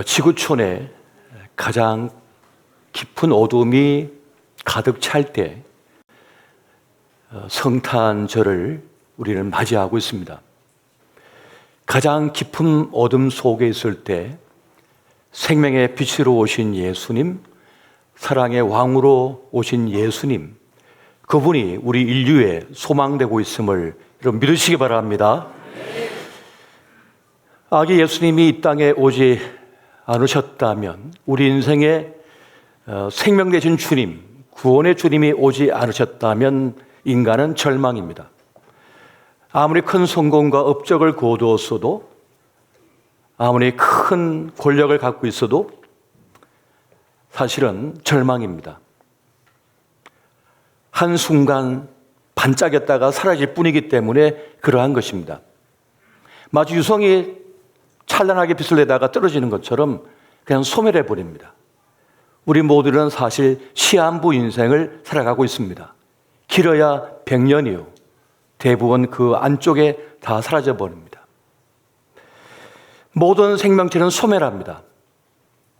지구촌에 가장 깊은 어둠이 가득 찰 때 성탄절을 우리는 맞이하고 있습니다. 가장 깊은 어둠 속에 있을 때 생명의 빛으로 오신 예수님, 사랑의 왕으로 오신 예수님, 그분이 우리 인류의 소망되고 있음을 여러분 믿으시기 바랍니다. 아기 예수님이 이 땅에 오지 않으셨다면, 우리 인생에 생명 되신 주님, 구원의 주님이 오지 않으셨다면 인간은 절망입니다. 아무리 큰 성공과 업적을 거두었어도, 아무리 큰 권력을 갖고 있어도 사실은 절망입니다. 한순간 반짝였다가 사라질 뿐이기 때문에 그러한 것입니다. 마치 유성이 찬란하게 빛을 내다가 떨어지는 것처럼 그냥 소멸해 버립니다. 우리 모두는 사실 시한부 인생을 살아가고 있습니다. 길어야 100년이요. 대부분 그 안쪽에 다 사라져 버립니다. 모든 생명체는 소멸합니다.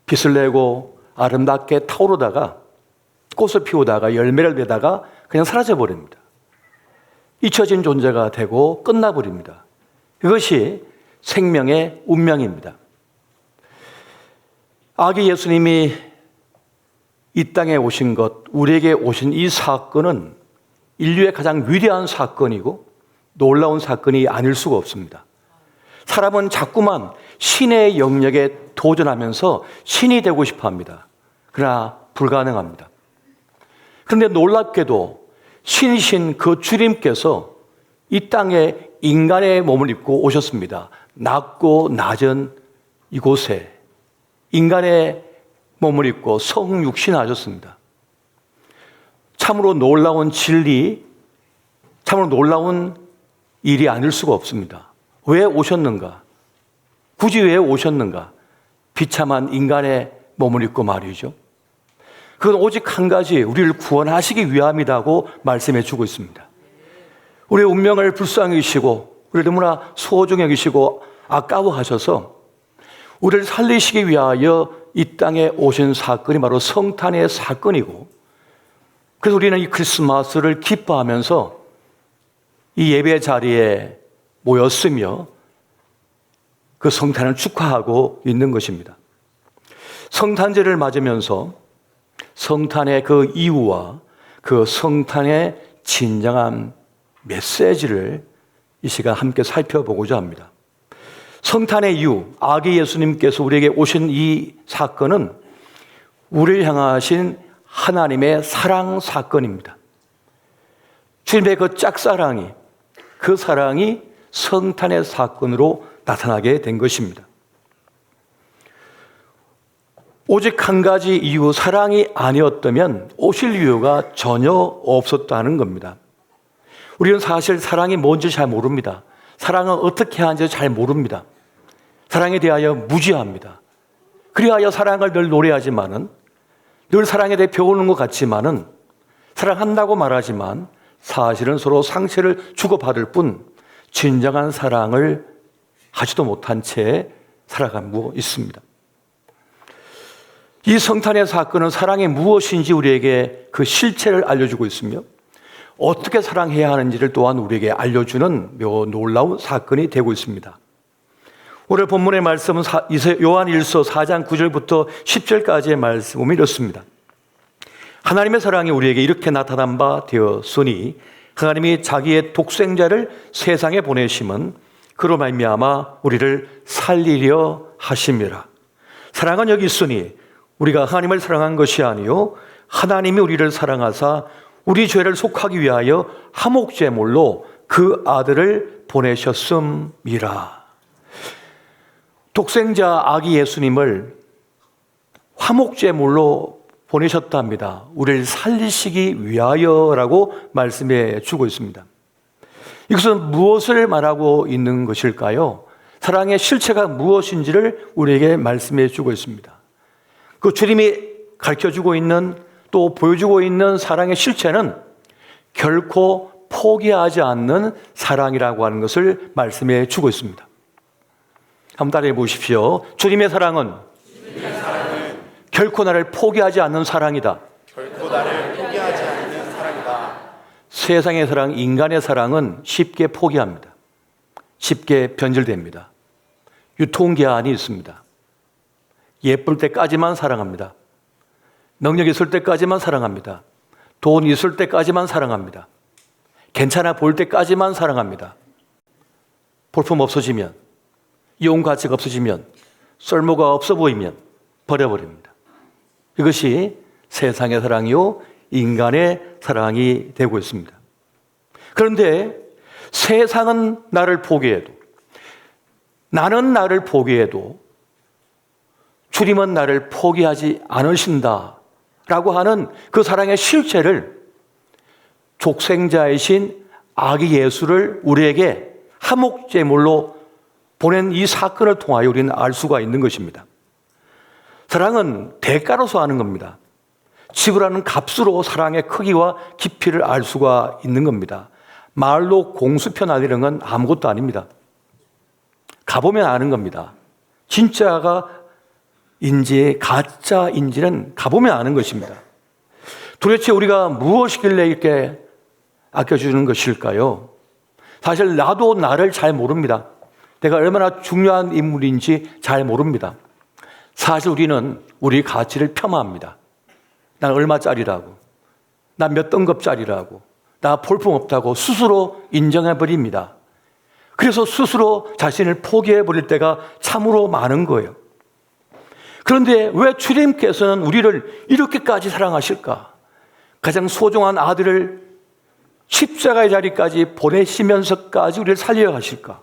빛을 내고 아름답게 타오르다가 꽃을 피우다가 열매를 내다가 그냥 사라져 버립니다. 잊혀진 존재가 되고 끝나버립니다. 이것이 생명의 운명입니다. 아기 예수님이 이 땅에 오신 것, 우리에게 오신 이 사건은 인류의 가장 위대한 사건이고 놀라운 사건이 아닐 수가 없습니다. 사람은 자꾸만 신의 영역에 도전하면서 신이 되고 싶어 합니다. 그러나 불가능합니다. 그런데 놀랍게도 신이신 그 주님께서 이 땅에 인간의 몸을 입고 오셨습니다. 낮고 낮은 이곳에 인간의 몸을 입고 성육신하셨습니다. 참으로 놀라운 진리, 참으로 놀라운 일이 아닐 수가 없습니다. 왜 오셨는가? 굳이 왜 오셨는가? 비참한 인간의 몸을 입고 말이죠. 그건 오직 한 가지, 우리를 구원하시기 위함이라고 말씀해 주고 있습니다. 우리의 운명을 불쌍히 여기시고 우리를 너무나 소중히 여기시고 아까워하셔서 우리를 살리시기 위하여 이 땅에 오신 사건이 바로 성탄의 사건이고, 그래서 우리는 이 크리스마스를 기뻐하면서 이 예배 자리에 모였으며 그 성탄을 축하하고 있는 것입니다. 성탄절을 맞으면서 성탄의 그 이유와 그 성탄의 진정한 메시지를 이 시간 함께 살펴보고자 합니다. 성탄의 이유, 아기 예수님께서 우리에게 오신 이 사건은 우리를 향하신 하나님의 사랑 사건입니다. 주님의 그 짝사랑이, 그 사랑이 성탄의 사건으로 나타나게 된 것입니다. 오직 한 가지 이유, 사랑이 아니었다면 오실 이유가 전혀 없었다는 겁니다. 우리는 사실 사랑이 뭔지 잘 모릅니다. 사랑은 어떻게 하는지 잘 모릅니다. 사랑에 대하여 무지합니다. 그리하여 사랑을 늘 노래하지만은, 늘 사랑에 대해 배우는 것 같지만은, 사랑한다고 말하지만 사실은 서로 상처를 주고받을 뿐 진정한 사랑을 하지도 못한 채 살아가고 있습니다. 이 성탄의 사건은 사랑이 무엇인지 우리에게 그 실체를 알려주고 있으며 어떻게 사랑해야 하는지를 또한 우리에게 알려주는 매우 놀라운 사건이 되고 있습니다. 오늘 본문의 말씀은 요한일서 4장 9절부터 10절까지의 말씀이 이렇습니다. 하나님의 사랑이 우리에게 이렇게 나타난 바 되었으니 하나님이 자기의 독생자를 세상에 보내심은 그로 말미암아 우리를 살리려 하심이라. 사랑은 여기 있으니 우리가 하나님을 사랑한 것이 아니요 하나님이 우리를 사랑하사 우리 죄를 속하기 위하여 화목제물로 그 아들을 보내셨음이라. 독생자 아기 예수님을 화목제물로 보내셨답니다. 우리를 살리시기 위하여라고 말씀해 주고 있습니다. 이것은 무엇을 말하고 있는 것일까요? 사랑의 실체가 무엇인지를 우리에게 말씀해 주고 있습니다. 그 주님이 가르쳐주고 있는, 또 보여주고 있는 사랑의 실체는 결코 포기하지 않는 사랑이라고 하는 것을 말씀해 주고 있습니다. 한번 따라해 보십시오. 주님의 사랑은 결코 나를 포기하지 않는 사랑이다. 결코 나를 포기하지 않는 사랑이다. 세상의 사랑, 인간의 사랑은 쉽게 포기합니다. 쉽게 변질됩니다. 유통기한이 있습니다. 예쁠 때까지만 사랑합니다. 능력 있을 때까지만 사랑합니다. 돈 있을 때까지만 사랑합니다. 괜찮아 보일 때까지만 사랑합니다. 볼품 없어지면, 이용 가치가 없어지면, 쓸모가 없어 보이면 버려버립니다. 이것이 세상의 사랑이요, 인간의 사랑이 되고 있습니다. 그런데 세상은 나를 포기해도, 나는 나를 포기해도 주님은 나를 포기하지 않으신다라고 하는 그 사랑의 실체를 족생자이신 아기 예수를 우리에게 화목제물로 보낸 이 사건을 통하여 우리는 알 수가 있는 것입니다. 사랑은 대가로서 하는 겁니다. 지불하는 값으로 사랑의 크기와 깊이를 알 수가 있는 겁니다. 말로 공수표나리는 건 아무것도 아닙니다. 가보면 아는 겁니다. 진짜가 인지, 가짜인지는 가보면 아는 것입니다. 도대체 우리가 무엇이길래 이렇게 아껴주는 것일까요? 사실 나도 나를 잘 모릅니다. 내가 얼마나 중요한 인물인지 잘 모릅니다. 사실 우리는 우리 가치를 폄하합니다. 난 얼마짜리라고, 난 몇 등급짜리라고, 나 볼품없다고 스스로 인정해버립니다. 그래서 스스로 자신을 포기해버릴 때가 참으로 많은 거예요. 그런데 왜 주님께서는 우리를 이렇게까지 사랑하실까? 가장 소중한 아들을 십자가의 자리까지 보내시면서까지 우리를 살려야 하실까?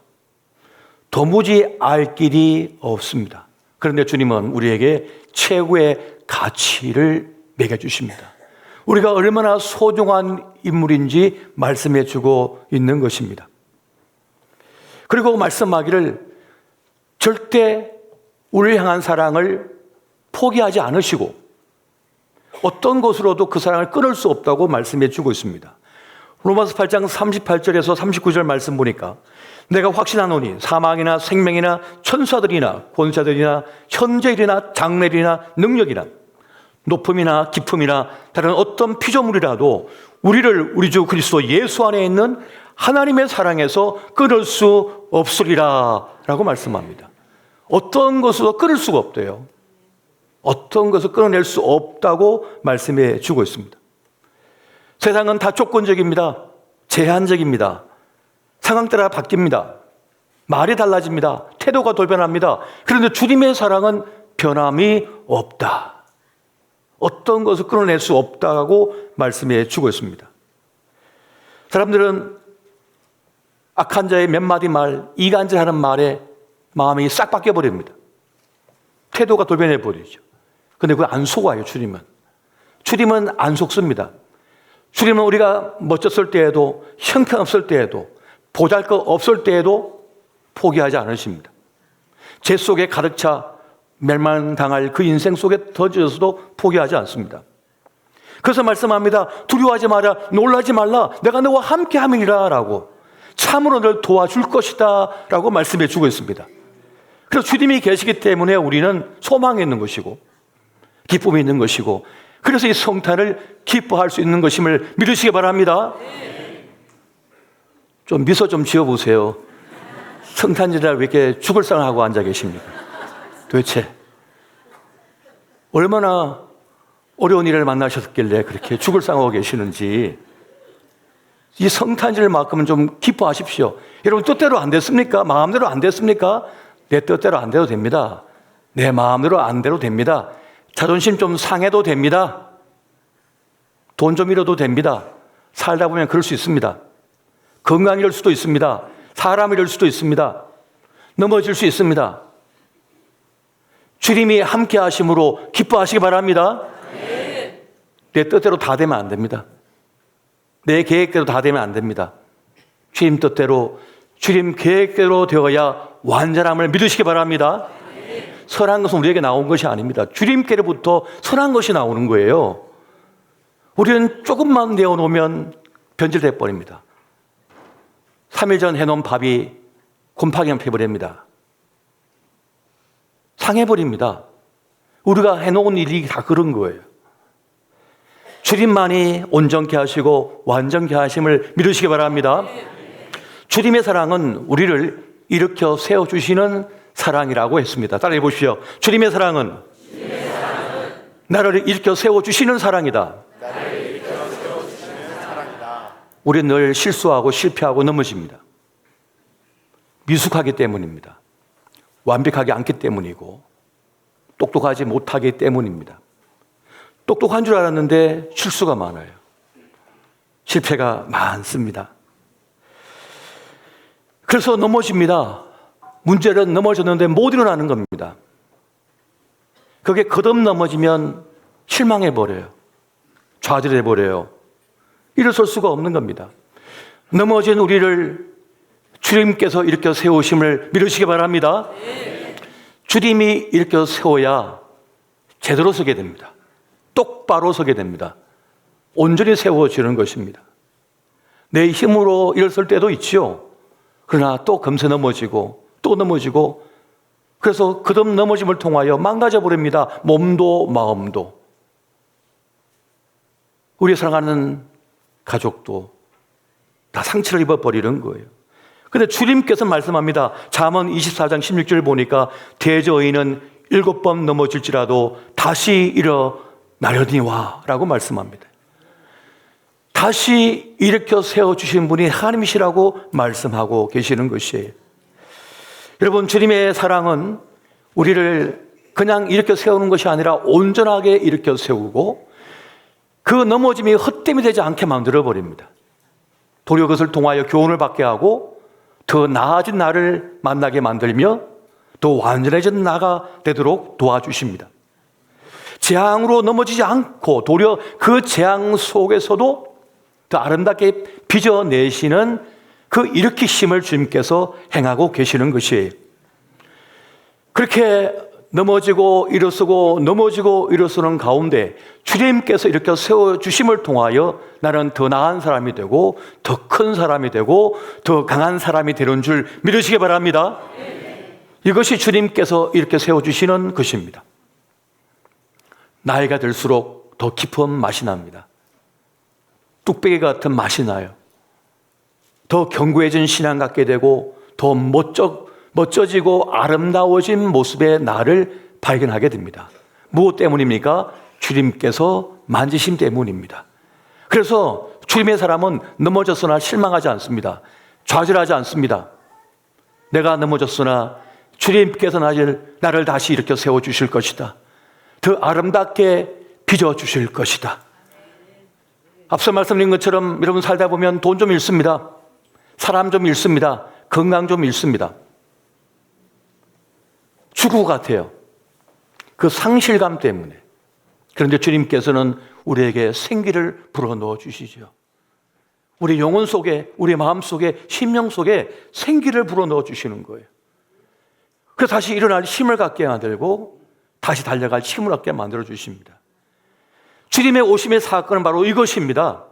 도무지 알 길이 없습니다. 그런데 주님은 우리에게 최고의 가치를 매겨주십니다. 우리가 얼마나 소중한 인물인지 말씀해 주고 있는 것입니다. 그리고 말씀하기를 절대 우리를 향한 사랑을 포기하지 않으시고 어떤 것으로도 그 사랑을 끊을 수 없다고 말씀해 주고 있습니다. 로마서 8장 38절에서 39절 말씀 보니까 내가 확신하노니 사망이나 생명이나 천사들이나 권사들이나 현재일이나 장래일이나 능력이나 높음이나 깊음이나 다른 어떤 피조물이라도 우리를 우리 주 그리스도 예수 안에 있는 하나님의 사랑에서 끊을 수 없으리라 라고 말씀합니다. 어떤 것으로 끊을 수가 없대요. 어떤 것을 끊어낼 수 없다고 말씀해 주고 있습니다. 세상은 다 조건적입니다. 제한적입니다. 상황 따라 바뀝니다. 말이 달라집니다. 태도가 돌변합니다. 그런데 주님의 사랑은 변함이 없다. 어떤 것을 끊어낼 수 없다고 말씀해 주고 있습니다. 사람들은 악한 자의 몇 마디 말, 이간질하는 말에 마음이 싹 바뀌어버립니다. 태도가 돌변해버리죠. 근데 그거 안 속아요, 주님은. 주님은 안 속습니다. 주님은 우리가 멋졌을 때에도, 형편없을 때에도, 보잘것 없을 때에도 포기하지 않으십니다. 죄 속에 가득 차 멸망당할 그 인생 속에 던져서도 포기하지 않습니다. 그래서 말씀합니다. 두려워하지 마라, 놀라지 말라, 내가 너와 함께 함이니라 라고, 참으로 너를 도와줄 것이다 라고 말씀해 주고 있습니다. 그래서 주님이 계시기 때문에 우리는 소망이 있는 것이고 기쁨이 있는 것이고, 그래서 이 성탄을 기뻐할 수 있는 것임을 믿으시기 바랍니다. 좀 미소 좀 지어보세요. 성탄절에 왜 이렇게 죽을 상하고 앉아 계십니까? 도대체 얼마나 어려운 일을 만나셨길래 그렇게 죽을 상하고 계시는지. 이 성탄절만큼은 좀 기뻐하십시오. 여러분 뜻대로 안 됐습니까? 마음대로 안 됐습니까? 내 뜻대로 안 돼도 됩니다. 내 마음대로 안 돼도 됩니다. 자존심 좀 상해도 됩니다. 돈 좀 잃어도 됩니다. 살다 보면 그럴 수 있습니다. 건강 잃을 수도 있습니다. 사람 잃을 수도 있습니다. 넘어질 수 있습니다. 주님이 함께 하심으로 기뻐하시기 바랍니다. 내 뜻대로 다 되면 안 됩니다. 내 계획대로 다 되면 안 됩니다. 주님 뜻대로, 주님 계획대로 되어야 완전함을 믿으시기 바랍니다. 선한 것은 우리에게 나온 것이 아닙니다. 주님께로부터 선한 것이 나오는 거예요. 우리는 조금만 내어놓으면 변질돼 버립니다. 3일 전 해놓은 밥이 곰팡이만 피버립니다. 상해버립니다. 우리가 해놓은 일이 다 그런 거예요. 주님만이 온전케 하시고 완전케 하심을 믿으시기 바랍니다. 주님의 사랑은 우리를 일으켜 세워주시는 사랑이라고 했습니다. 따라해 보십시오. 주님의 사랑은 나를 일으켜 세워주시는 사랑이다. 우리는 늘 실수하고 실패하고 넘어집니다. 미숙하기 때문입니다. 완벽하지 않기 때문이고 똑똑하지 못하기 때문입니다. 똑똑한 줄 알았는데 실수가 많아요. 실패가 많습니다. 그래서 넘어집니다. 문제는 넘어졌는데 못 일어나는 겁니다. 그게 거듭 넘어지면 실망해버려요. 좌절해버려요. 일어설 수가 없는 겁니다. 넘어진 우리를 주님께서 일으켜 세우심을 믿으시기 바랍니다. 주님이 일으켜 세워야 제대로 서게 됩니다. 똑바로 서게 됩니다. 온전히 세워지는 것입니다. 내 힘으로 일어설 때도 있지요. 그러나 또 금세 넘어지고 또 넘어지고, 그래서 거듭 넘어짐을 통하여 망가져 버립니다. 몸도 마음도. 우리 사랑하는 가족도 다 상처를 입어버리는 거예요. 근데 주님께서 말씀합니다. 잠언 24장 16절 보니까 대저인은 7번 넘어질지라도 다시 일어나려니와 라고 말씀합니다. 다시 일으켜 세워주신 분이 하나님이시라고 말씀하고 계시는 것이에요. 여러분, 주님의 사랑은 우리를 그냥 일으켜 세우는 것이 아니라 온전하게 일으켜 세우고 그 넘어짐이 헛됨이 되지 않게 만들어버립니다. 도리어 그것을 통하여 교훈을 받게 하고 더 나아진 나를 만나게 만들며 더 완전해진 나가 되도록 도와주십니다. 재앙으로 넘어지지 않고 도리어 그 재앙 속에서도 더 아름답게 빚어내시는 그 일으키심을 주님께서 행하고 계시는 것이에요. 그렇게 넘어지고 일어서고 넘어지고 일어서는 가운데 주님께서 이렇게 세워주심을 통하여 나는 더 나은 사람이 되고 더 큰 사람이 되고 더 강한 사람이 되는 줄 믿으시기 바랍니다. 이것이 주님께서 이렇게 세워주시는 것입니다. 나이가 들수록 더 깊은 맛이 납니다. 뚝배기 같은 맛이 나요. 더 견고해진 신앙 갖게 되고 더 멋져지고 아름다워진 모습의 나를 발견하게 됩니다. 무엇 때문입니까? 주님께서 만지심 때문입니다. 그래서 주님의 사람은 넘어졌으나 실망하지 않습니다. 좌절하지 않습니다. 내가 넘어졌으나 주님께서 나를 다시 일으켜 세워주실 것이다. 더 아름답게 빚어주실 것이다. 앞서 말씀드린 것처럼 여러분 살다 보면 돈 좀 잃습니다. 사람 좀 잃습니다. 건강 좀 잃습니다. 죽을 것 같아요. 그 상실감 때문에. 그런데 주님께서는 우리에게 생기를 불어넣어 주시죠. 우리 영혼 속에, 우리 마음 속에, 심령 속에 생기를 불어넣어 주시는 거예요. 그래서 다시 일어날 힘을 갖게 만들고 다시 달려갈 힘을 갖게 만들어 주십니다. 주님의 오심의 사건은 바로 이것입니다.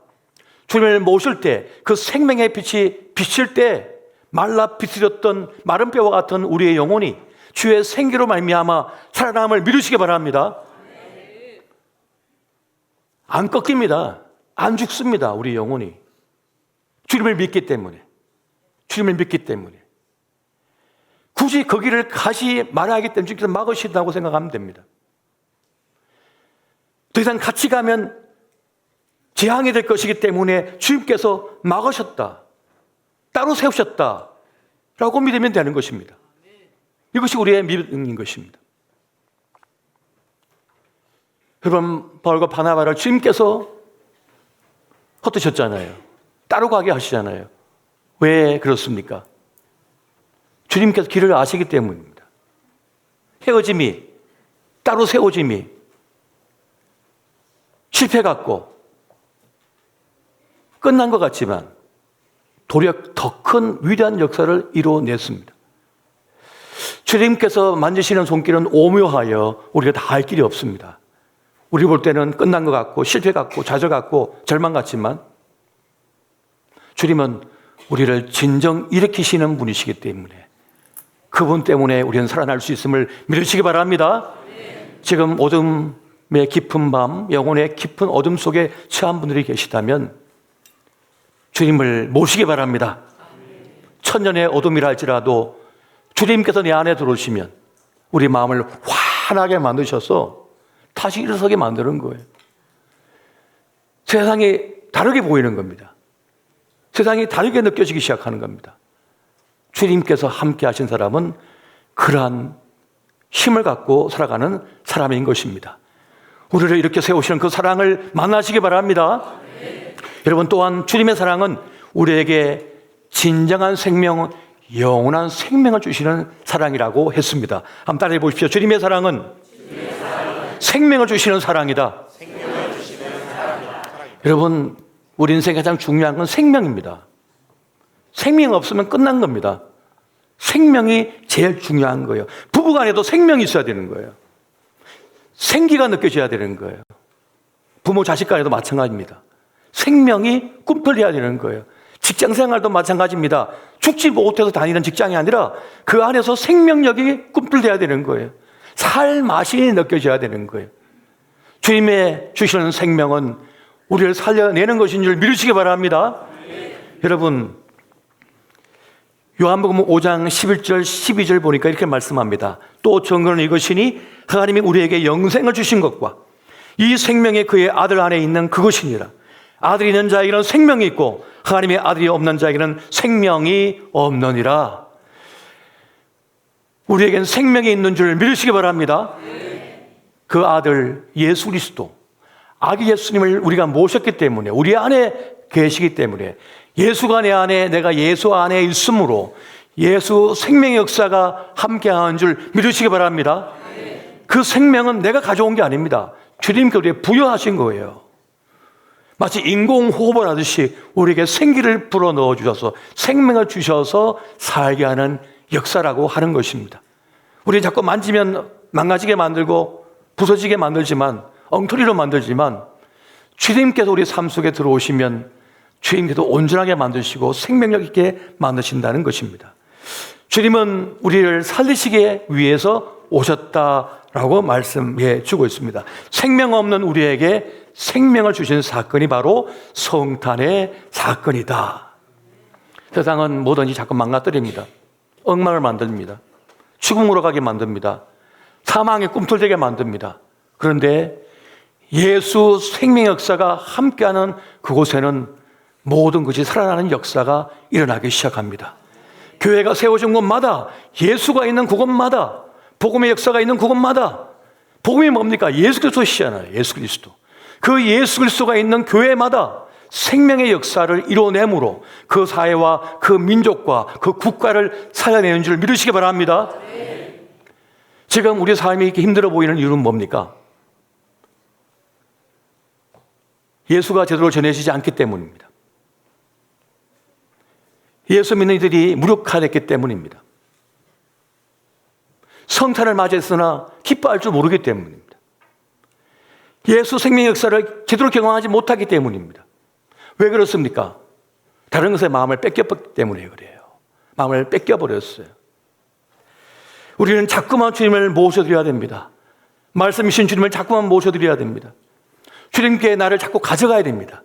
주님을 모실 때 그 생명의 빛이 비칠 때 말라 비틀렸던 마른 뼈와 같은 우리의 영혼이 주의 생기로 말미암아 살아남을 믿으시기 바랍니다. 안 꺾입니다. 안 죽습니다. 우리 영혼이. 주님을 믿기 때문에. 주님을 믿기 때문에. 굳이 거기를 가지 말아야 하기 때문에 주님께서 막으신다고 생각하면 됩니다. 더 이상 같이 가면 재앙이 될 것이기 때문에 주님께서 막으셨다. 따로 세우셨다. 라고 믿으면 되는 것입니다. 이것이 우리의 믿음인 것입니다. 여러분, 바울과 바나바를 주님께서 헛되셨잖아요. 따로 가게 하시잖아요. 왜 그렇습니까? 주님께서 길을 아시기 때문입니다. 헤어짐이, 따로 세워짐이 실패 같고 끝난 것 같지만 도리어 더 큰 위대한 역사를 이루어냈습니다. 주님께서 만지시는 손길은 오묘하여 우리가 다 할 길이 없습니다. 우리 볼 때는 끝난 것 같고 실패 같고 좌절 같고 절망 같지만 주님은 우리를 진정 일으키시는 분이시기 때문에 그분 때문에 우리는 살아날 수 있음을 믿으시기 바랍니다. 지금 어둠의 깊은 밤, 영혼의 깊은 어둠 속에 처한 분들이 계시다면 주님을 모시기 바랍니다. 천년의 어둠이라 할지라도 주님께서 내 안에 들어오시면 우리 마음을 환하게 만드셔서 다시 일어서게 만드는 거예요. 세상이 다르게 보이는 겁니다. 세상이 다르게 느껴지기 시작하는 겁니다. 주님께서 함께 하신 사람은 그러한 힘을 갖고 살아가는 사람인 것입니다. 우리를 이렇게 세우시는 그 사랑을 만나시기 바랍니다. 여러분, 또한 주님의 사랑은 우리에게 진정한 생명, 영원한 생명을 주시는 사랑이라고 했습니다. 한번 따라해 보십시오. 주님의 사랑은 생명을 주시는 사랑이다. 여러분, 우리 인생에 가장 중요한 건 생명입니다. 생명 없으면 끝난 겁니다. 생명이 제일 중요한 거예요. 부부간에도 생명이 있어야 되는 거예요. 생기가 느껴져야 되는 거예요. 부모 자식 간에도 마찬가지입니다. 생명이 꿈틀려야 되는 거예요. 직장 생활도 마찬가지입니다. 죽지 못해서 다니는 직장이 아니라 그 안에서 생명력이 꿈틀려야 되는 거예요. 살 맛이 느껴져야 되는 거예요. 주님의 주시는 생명은 우리를 살려내는 것인 줄 믿으시기 바랍니다. 여러분, 요한복음 5장 11절 12절 보니까 이렇게 말씀합니다. 또 증거는 이것이니 하나님이 우리에게 영생을 주신 것과 이 생명이 그의 아들 안에 있는 그것이니라. 아들이 있는 자에게는 생명이 있고 하나님의 아들이 없는 자에게는 생명이 없느니라. 우리에겐 생명이 있는 줄 믿으시기 바랍니다. 그 아들 예수 그리스도, 아기 예수님을 우리가 모셨기 때문에, 우리 안에 계시기 때문에, 예수가 내 안에, 내가 예수 안에 있으므로 예수 생명의 역사가 함께하는 줄 믿으시기 바랍니다. 그 생명은 내가 가져온 게 아닙니다. 주님께 우리에게 부여하신 거예요. 마치 인공호흡을 하듯이 우리에게 생기를 불어넣어 주셔서 생명을 주셔서 살게 하는 역사라고 하는 것입니다. 우리 자꾸 만지면 망가지게 만들고 부서지게 만들지만, 엉터리로 만들지만, 주님께서 우리 삶 속에 들어오시면 주님께서 온전하게 만드시고 생명력 있게 만드신다는 것입니다. 주님은 우리를 살리시기 위해서 오셨다라고 말씀해 주고 있습니다. 생명 없는 우리에게 생명을 주신 사건이 바로 성탄의 사건이다. 세상은 뭐든지 자꾸 망가뜨립니다. 엉망을 만듭니다. 죽음으로 가게 만듭니다. 사망에 꿈틀대게 만듭니다. 그런데 예수 생명 역사가 함께하는 그곳에는 모든 것이 살아나는 역사가 일어나기 시작합니다. 교회가 세워진 곳마다, 예수가 있는 그곳마다, 복음의 역사가 있는 그곳마다, 복음이 뭡니까? 예수 그리스도시잖아요. 예수 그리스도. 그 예수 그리스도가 있는 교회마다 생명의 역사를 이뤄내므로 그 사회와 그 민족과 그 국가를 살려내는 줄 믿으시기 바랍니다. 지금 우리 삶이 이렇게 힘들어 보이는 이유는 뭡니까? 예수가 제대로 전해지지 않기 때문입니다. 예수 믿는 이들이 무력화됐기 때문입니다. 성탄을 맞이했으나 기뻐할 줄 모르기 때문입니다. 예수 생명의 역사를 제대로 경험하지 못하기 때문입니다. 왜 그렇습니까? 다른 것에 마음을 뺏겼기 때문에 그래요. 마음을 뺏겨버렸어요. 우리는 자꾸만 주님을 모셔드려야 됩니다. 말씀이신 주님을 자꾸만 모셔드려야 됩니다. 주님께 나를 자꾸 가져가야 됩니다.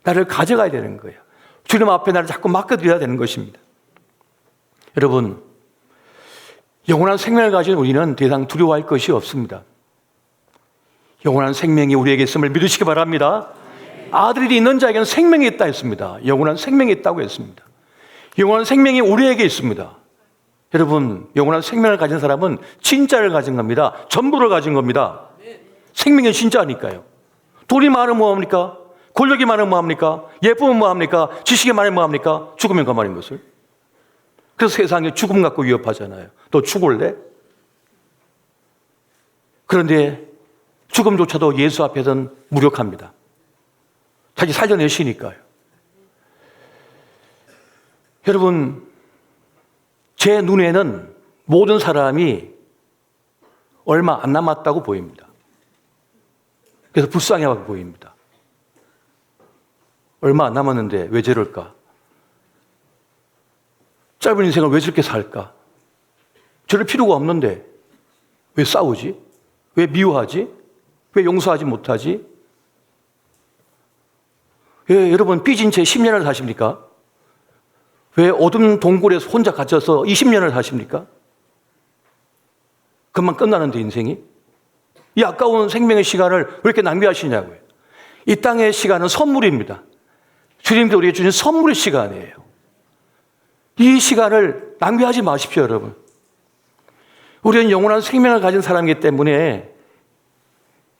나를 가져가야 되는 거예요. 주님 앞에 나를 자꾸 맡겨드려야 되는 것입니다. 여러분, 영원한 생명을 가진 우리는 더 이상 두려워할 것이 없습니다. 영원한 생명이 우리에게 있음을 믿으시기 바랍니다. 아들이 있는 자에게는 생명이 있다 했습니다. 영원한 생명이 있다고 했습니다. 영원한 생명이 우리에게 있습니다. 여러분, 영원한 생명을 가진 사람은 진짜를 가진 겁니다. 전부를 가진 겁니다. 생명이 진짜니까요. 돈이 많으면 뭐합니까? 권력이 많으면 뭐합니까? 예쁘면 뭐합니까? 지식이 많으면 뭐합니까? 죽으면 그만인 것을. 그래서 세상에 죽음 갖고 위협하잖아요. 너 죽을래? 그런데 죽음조차도 예수 앞에서는 무력합니다. 자기 살려내시니까요. 여러분, 제 눈에는 모든 사람이 얼마 안 남았다고 보입니다. 그래서 불쌍해 보입니다. 얼마 안 남았는데 왜 저럴까? 짧은 인생을 왜 저렇게 살까? 저럴 필요가 없는데 왜 싸우지? 왜 미워하지? 왜 용서하지 못하지? 왜 여러분 삐진 채 10년을 사십니까? 왜 어둠 동굴에서 혼자 갇혀서 20년을 사십니까? 금방 끝나는데 인생이? 이 아까운 생명의 시간을 왜 이렇게 낭비하시냐고요. 이 땅의 시간은 선물입니다. 주님도 우리에게 주신 선물의 시간이에요. 이 시간을 낭비하지 마십시오, 여러분. 우리는 영원한 생명을 가진 사람이기 때문에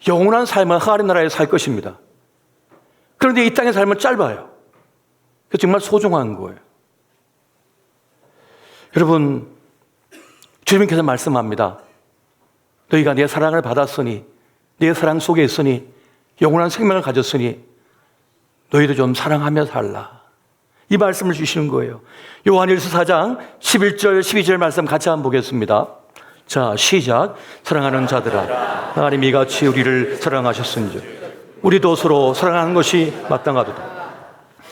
영원한 삶은 하나님 나라에 살 것입니다. 그런데 이 땅의 삶은 짧아요. 그래서 정말 소중한 거예요. 여러분, 주님께서 말씀합니다. 너희가 내 사랑을 받았으니, 내 사랑 속에 있으니, 영원한 생명을 가졌으니 너희도 좀 사랑하며 살라. 이 말씀을 주시는 거예요. 요한일서 4장 11절 12절 말씀 같이 한번 보겠습니다. 자, 시작. 사랑하는 자들아, 하나님이 이같이 우리를 사랑하셨은즉 우리도 서로 사랑하는 것이 마땅하도다.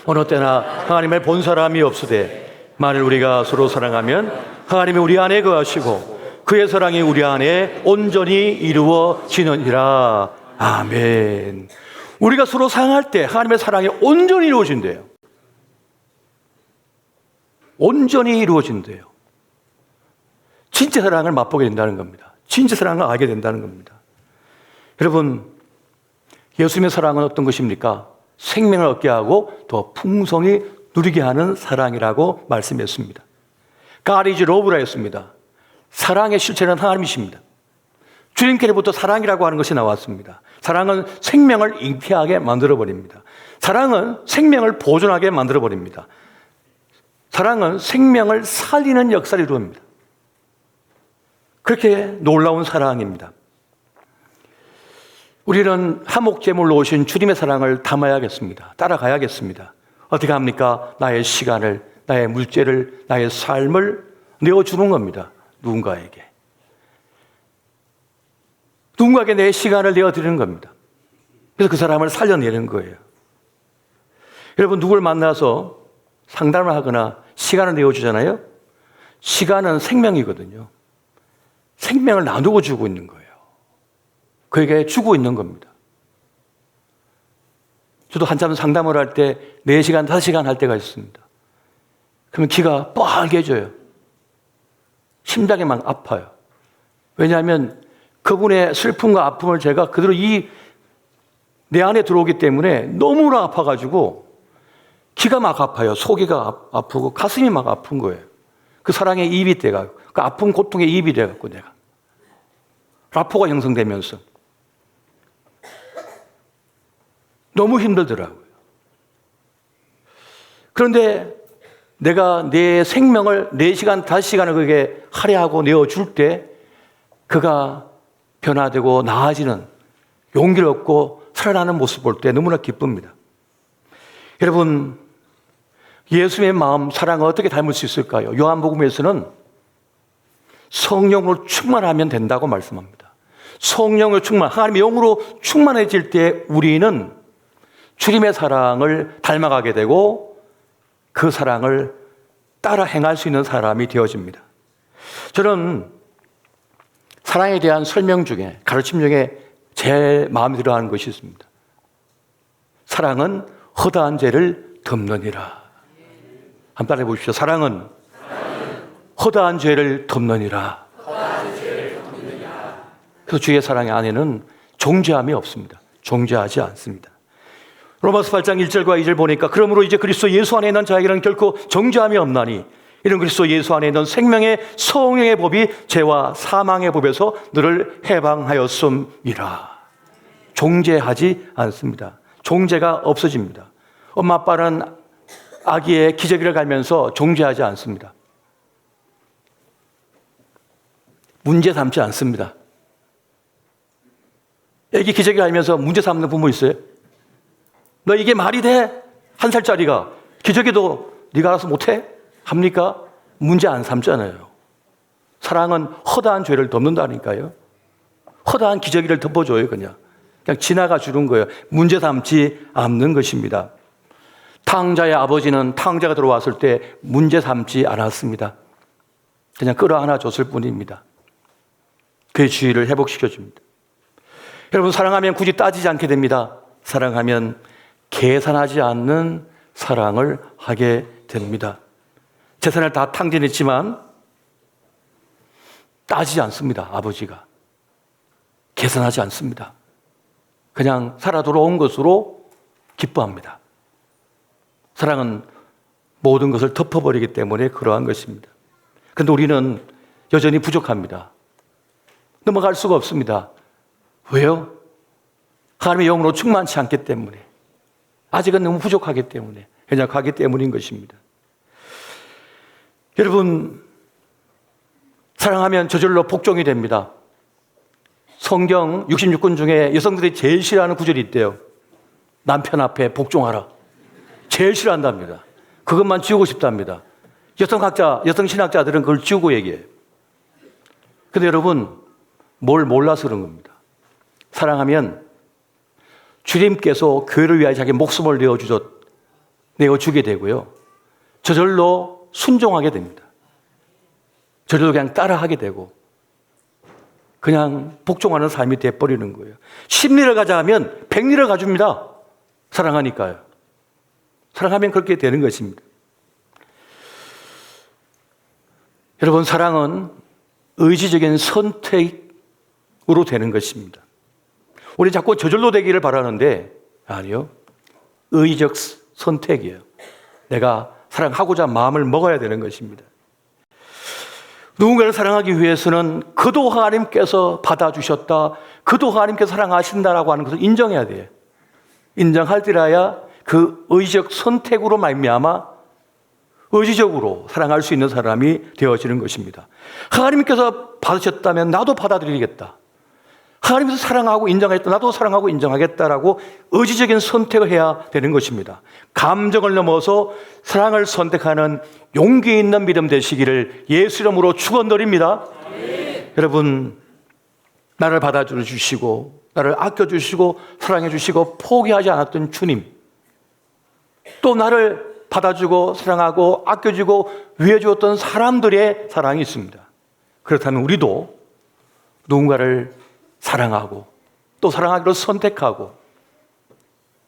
어느 때나 하나님을 본 사람이 없으되 만일 우리가 서로 사랑하면 하나님이 우리 안에 거하시고 그의 사랑이 우리 안에 온전히 이루어지느니라. 아멘. 우리가 서로 사랑할 때 하나님의 사랑이 온전히 이루어진대요. 온전히 이루어진대요. 진짜 사랑을 맛보게 된다는 겁니다. 진짜 사랑을 알게 된다는 겁니다. 여러분, 예수님의 사랑은 어떤 것입니까? 생명을 얻게 하고 더 풍성히 누리게 하는 사랑이라고 말씀했습니다. God is love라 했습니다. 사랑의 실체는 하나님이십니다. 주님께로부터 사랑이라고 하는 것이 나왔습니다. 사랑은 생명을 잉태하게 만들어버립니다. 사랑은 생명을 보존하게 만들어버립니다. 사랑은 생명을 살리는 역사를 이루어집니다. 그렇게 놀라운 사랑입니다. 우리는 화목제물로 오신 주님의 사랑을 담아야겠습니다. 따라가야겠습니다. 어떻게 합니까? 나의 시간을, 나의 물질을, 나의 삶을 내어주는 겁니다. 누군가에게 내 시간을 내어드리는 겁니다. 그래서 그 사람을 살려내는 거예요. 여러분, 누굴 만나서 상담을 하거나 시간을 내어주잖아요. 시간은 생명이거든요. 생명을 나누고 주고 있는 거예요. 그에게 주고 있는 겁니다. 저도 한참 상담을 할 때 4시간, 5시간 할 때가 있습니다. 그러면 귀가 빨개져요. 심장이 막 아파요. 왜냐하면 그분의 슬픔과 아픔을 제가 그대로 내 안에 들어오기 때문에 너무나 아파가지고 귀가 막 아파요. 속이가 아프고 가슴이 막 아픈 거예요. 그 사랑의 입이 돼가지고, 그 아픈 고통의 입이 돼가지고 내가 라포가 형성되면서 너무 힘들더라고요. 그런데 내가 내 생명을 4시간, 5시간을 그에게 할애하고 내어줄 때 그가 변화되고 나아지는 용기를 얻고 살아나는 모습 볼 때 너무나 기쁩니다. 여러분, 예수님의 마음, 사랑을 어떻게 닮을 수 있을까요? 요한복음에서는 성령으로 충만하면 된다고 말씀합니다. 성령으로 하나님의 영으로 충만해질 때 우리는 주님의 사랑을 닮아가게 되고 그 사랑을 따라 행할 수 있는 사람이 되어집니다. 저는 사랑에 대한 설명 중에, 가르침 중에 제일 마음에 들어하는 것이 있습니다. 사랑은 허다한 죄를 덮느니라. 한번 따라해 보십시오. 사랑은 허다한 죄를 덮느니라. 그래서 주의 사랑 안에는 정죄함이 없습니다. 정죄하지 않습니다. 로마서 8장 1절과 2절 보니까 그러므로 이제 그리스도 예수 안에 있는 자에게는 결코 정죄함이 없나니 이런 그리스도 예수 안에 있는 생명의 성령의 법이 죄와 사망의 법에서 너를 해방하였음이라. 정죄하지 않습니다. 정죄가 없어집니다. 엄마 아빠는 아기의 기저귀를 갈면서 정죄하지 않습니다. 문제 삼지 않습니다. 아기 기저귀 갈면서 문제 삼는 부모 있어요? 너 이게 말이 돼? 1살짜리가 기저귀도 네가 알아서 못해? 합니까? 문제 안 삼잖아요. 사랑은 허다한 죄를 덮는다니까요. 허다한 기저귀를 덮어줘요. 그냥 지나가 주는 거예요. 문제 삼지 않는 것입니다. 탕자의 아버지는 탕자가 들어왔을 때 문제 삼지 않았습니다. 그냥 끌어안아 줬을 뿐입니다. 그의 주의를 회복시켜줍니다. 여러분, 사랑하면 굳이 따지지 않게 됩니다. 사랑하면 계산하지 않는 사랑을 하게 됩니다. 재산을 다 탕진했지만 따지지 않습니다. 아버지가 계산하지 않습니다. 그냥 살아 돌아온 것으로 기뻐합니다. 사랑은 모든 것을 덮어버리기 때문에 그러한 것입니다. 그런데 우리는 여전히 부족합니다. 넘어갈 수가 없습니다. 왜요? 하나님의 영으로 충만치 않기 때문에, 아직은 너무 부족하기 때문에, 연약하기 때문인 것입니다. 여러분, 사랑하면 저절로 복종이 됩니다. 성경 66권 중에 여성들이 제일 싫어하는 구절이 있대요. 남편 앞에 복종하라. 제일 싫어한답니다. 그것만 지우고 싶답니다. 여성 신학자들은 그걸 지우고 얘기해요. 근데 여러분, 뭘 몰라서 그런 겁니다. 사랑하면 주님께서 교회를 위하여 자기 목숨을 내어주게 되고요. 저절로 순종하게 됩니다. 저절로 그냥 따라하게 되고 그냥 복종하는 삶이 돼버리는 거예요. 10리를 가자 하면 100리를 가줍니다. 사랑하니까요. 사랑하면 그렇게 되는 것입니다. 여러분, 사랑은 의지적인 선택으로 되는 것입니다. 우리 자꾸 저절로 되기를 바라는데 아니요. 의지적 선택이에요. 내가 사랑하고자 마음을 먹어야 되는 것입니다. 누군가를 사랑하기 위해서는 그도 하나님께서 받아주셨다, 그도 하나님께서 사랑하신다라고 하는 것을 인정해야 돼요. 인정할 때라야 그 의지적 선택으로 말미암아 의지적으로 사랑할 수 있는 사람이 되어지는 것입니다. 하나님께서 받으셨다면 나도 받아들이겠다. 하나님께서 사랑하고 인정하겠다. 나도 사랑하고 인정하겠다라고 의지적인 선택을 해야 되는 것입니다. 감정을 넘어서 사랑을 선택하는 용기 있는 믿음 되시기를 예수 이름으로 축원드립니다. 여러분, 나를 받아주시고 나를 아껴주시고 사랑해주시고 포기하지 않았던 주님, 또 나를 받아주고 사랑하고 아껴주고 위해주었던 사람들의 사랑이 있습니다. 그렇다면 우리도 누군가를 사랑하고 또 사랑하기로 선택하고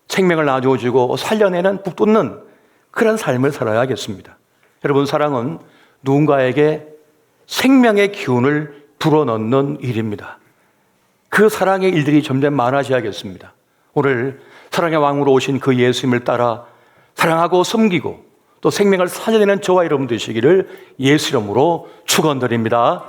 생명을 나눠주고 살려내는 북돋는 그런 삶을 살아야겠습니다. 여러분, 사랑은 누군가에게 생명의 기운을 불어넣는 일입니다. 그 사랑의 일들이 점점 많아져야겠습니다. 오늘 사랑의 왕으로 오신 그 예수님을 따라 사랑하고 섬기고 또 생명을 살려내는 저와 여러분 되시기를 예수 이름으로 축원드립니다.